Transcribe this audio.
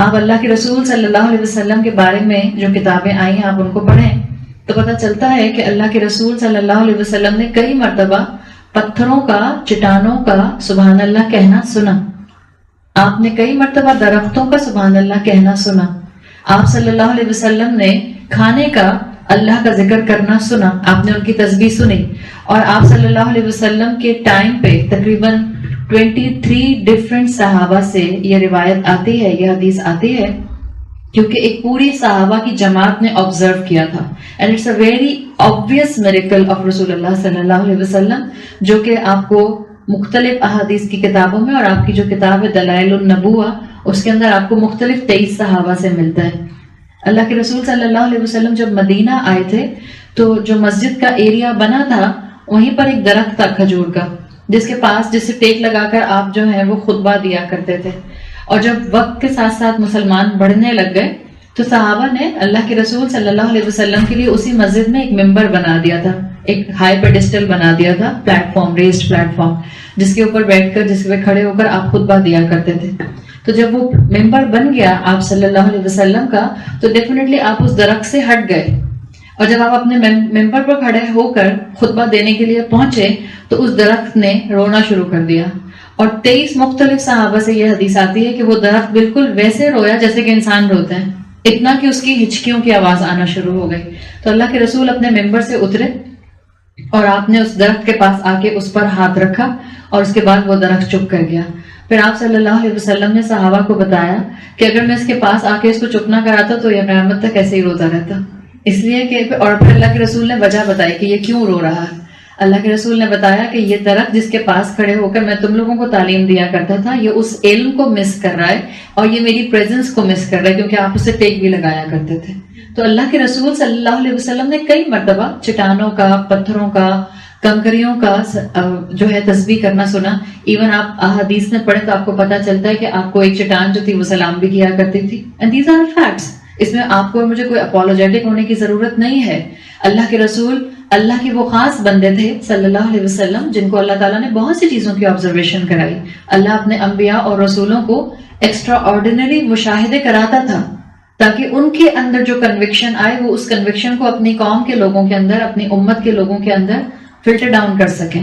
آپ اللہ کے رسول صلی اللہ علیہ وسلم کے بارے میں جو کتابیں آئی ہیں آپ ان کو پڑھیں تو پتہ چلتا ہے کہ اللہ کے رسول صلی اللہ علیہ وسلم نے کئی مرتبہ پتھروں کا، چٹانوں کا سبحان اللہ کہنا سنا. آپ نے کئی مرتبہ درختوں کا سبحان اللہ کہنا سنا. آپ صلی اللہ علیہ وسلم نے کھانے کا اللہ کا ذکر کرنا سنا. آپ نے ان کی تسبیح سنی. اور آپ صلی اللہ علیہ وسلم کے ٹائم پہ تقریباً 23 ڈفرینٹ صحابہ سے یہ روایت آتی ہے، یہ حدیث آتی ہے، کیونکہ ایک پوری صحابہ کی جماعت نے آبزرو کیا تھا. And it's a very obvious miracle of رسول اللہ صلی اللہ علیہ وسلم، جو کہ آپ کو مختلف احادیث کی کتابوں میں، اور آپ کی جو کتاب ہے دلائل النبوہ اس کے اندر آپ کو مختلف 23 صحابہ سے ملتا ہے. اللہ کے رسول صلی اللہ علیہ وسلم جب مدینہ آئے تھے تو جو مسجد کا ایریا بنا تھا وہیں پر ایک درخت تھا کھجور کا، جس کے پاس جسے ٹیک لگا کر آپ جو ہے وہ خطبہ دیا کرتے تھے. اور جب وقت کے ساتھ ساتھ مسلمان بڑھنے لگ گئے تو صحابہ نے اللہ کے رسول صلی اللہ علیہ وسلم کے لیے اسی مسجد میں ایک ممبر بنا دیا تھا، ایک ہائی پیڈسٹل بنا دیا تھا، plate form, raised plate form, جس کے اوپر بیٹھ کر، جس پہ کھڑے ہو کر آپ خطبہ دیا کرتے تھے. تو جب وہ ممبر بن گیا آپ صلی اللہ علیہ وسلم کا تو ڈیفینیٹلی آپ اس درخت سے ہٹ گئے. اور جب آپ اپنے ممبر پر کھڑے ہو کر خطبہ دینے کے لیے پہنچے تو اس درخت نے رونا شروع کر دیا. اور 23 مختلف صحابہ سے یہ حدیث آتی ہے کہ وہ درخت بالکل ویسے رویا جیسے کہ انسان روتے ہیں، اتنا کہ اس کی ہچکیوں کی آواز آنا شروع ہو گئی. تو اللہ کے رسول اپنے ممبر سے اترے اور آپ نے اس درخت کے پاس آ کے اس پر ہاتھ رکھا اور اس کے بعد وہ درخت چپ کر گیا. پھر آپ صلی اللہ علیہ وسلم نے صحابہ کو بتایا کہ اگر میں اس کے پاس آ کے اس کو چپ نہ کراتا تو یہ قیامت تک ایسے ہی روتا رہتا، اس لیے کہ اور پھر اللہ کے رسول نے وجہ بتائی کہ یہ کیوں رو رہا ہے. اللہ کے رسول نے بتایا کہ یہ درخت جس کے پاس کھڑے ہو کر میں تم لوگوں کو تعلیم دیا کرتا تھا، یہ اس علم کو مس کر رہا ہے اور یہ میری پریزنس کو مس کر رہا ہے، کیونکہ آپ اسے ٹیک بھی لگایا کرتے تھے. تو اللہ کے رسول صلی اللہ علیہ وسلم نے کئی مرتبہ چٹانوں کا، پتھروں کا، کنکریوں کا جو ہے تسبیح کرنا سنا. ایون آپ احادیث میں پڑھیں تو آپ کو پتہ چلتا ہے کہ آپ کو ایک چٹان جو تھی وہ سلام بھی کیا کرتی تھی. And these are facts. اس میں آپ کو مجھے کوئی اپولوجیٹک ہونے کی ضرورت نہیں ہے. اللہ کے رسول اللہ کے وہ خاص بندے تھے صلی اللہ علیہ وسلم جن کو اللہ تعالیٰ نے بہت سی چیزوں کی آبزرویشن کرائی. اللہ اپنے انبیاء اور رسولوں کو ایکسٹرا آرڈینری مشاہدے کراتا تھا تاکہ ان کے اندر جو کنوکشن آئے وہ اس کنوکشن کو اپنی قوم کے لوگوں کے اندر، اپنی امت کے لوگوں کے اندر فلٹر ڈاؤن کر سکیں.